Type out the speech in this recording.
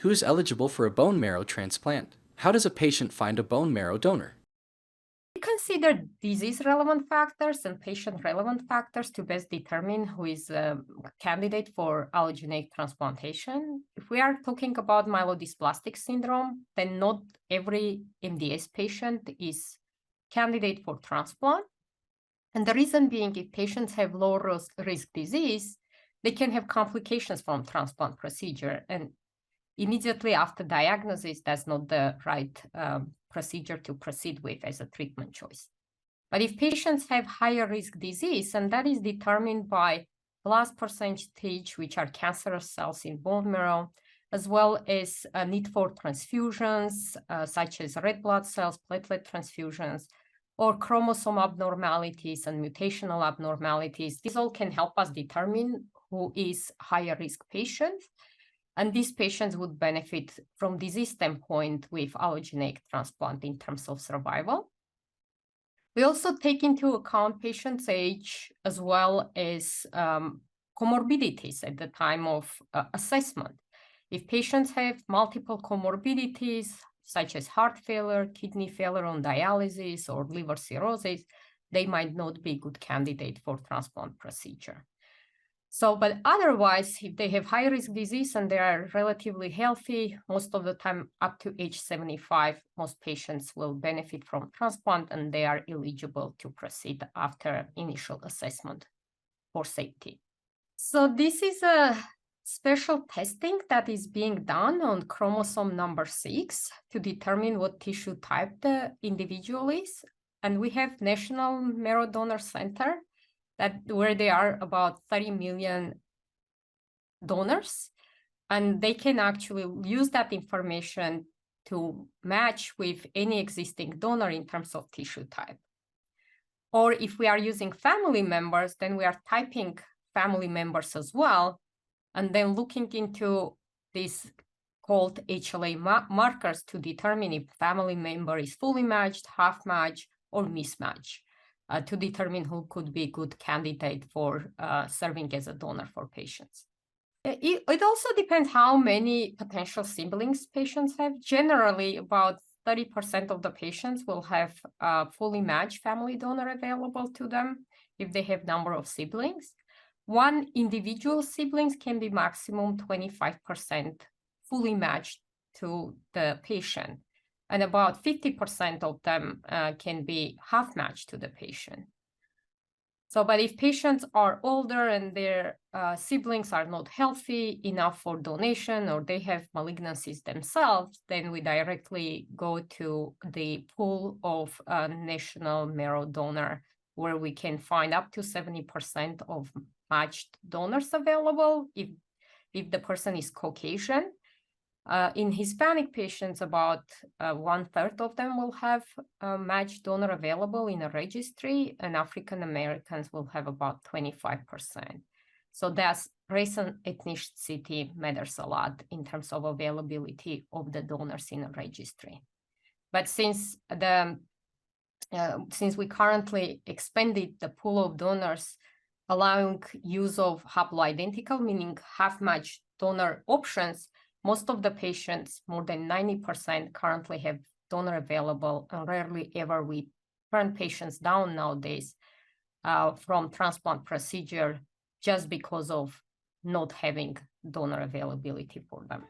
Who is eligible for a bone marrow transplant? How does a patient find a bone marrow donor? We consider disease-relevant factors and patient-relevant factors to best determine who is a candidate for allogeneic transplantation. If we are talking about myelodysplastic syndrome, then not every MDS patient is candidate for transplant. And the reason being, if patients have low risk disease, they can have complications from transplant procedure. And immediately after diagnosis, that's not the right procedure to proceed with as a treatment choice. But if patients have higher risk disease, and that is determined by blast percentage, which are cancerous cells in bone marrow, as well as a need for transfusions, such as red blood cells, platelet transfusions, or chromosome abnormalities and mutational abnormalities, these all can help us determine who is higher risk patient. And these patients would benefit from disease standpoint with allogeneic transplant in terms of survival. We also take into account patient's age as well as comorbidities at the time of assessment. If patients have multiple comorbidities, such as heart failure, kidney failure on dialysis, or liver cirrhosis, they might not be a good candidate for transplant procedure. So, but otherwise, if they have high-risk disease and they are relatively healthy, most of the time up to age 75, most patients will benefit from transplant and they are eligible to proceed after initial assessment for safety. So this is a special testing that is being done on chromosome number 6 to determine what tissue type the individual is. And we have National Marrow Donor Center where there are about 30 million donors, and they can actually use that information to match with any existing donor in terms of tissue type. Or if we are using family members, then we are typing family members as well, and then looking into these called HLA markers to determine if family member is fully matched, half matched, or mismatched, to determine who could be a good candidate for serving as a donor for patients. It also depends how many potential siblings patients have. Generally, about 30% of the patients will have a fully matched family donor available to them if they have number of siblings. One individual siblings can be maximum 25% fully matched to the patient, and about 50% of them can be half matched to the patient. So, but if patients are older and their siblings are not healthy enough for donation, or they have malignancies themselves, then we directly go to the pool of national marrow donor, where we can find up to 70% of matched donors available if the person is Caucasian. In Hispanic patients, about 1/3 of them will have a matched donor available in a registry, and African Americans will have about 25%. So that's race and ethnicity matters a lot in terms of availability of the donors in a registry. But since we currently expanded the pool of donors, allowing use of haploidentical, meaning half-matched donor options, most of the patients, more than 90%, currently have donor available, and rarely ever we turn patients down nowadays from transplant procedure just because of not having donor availability for them.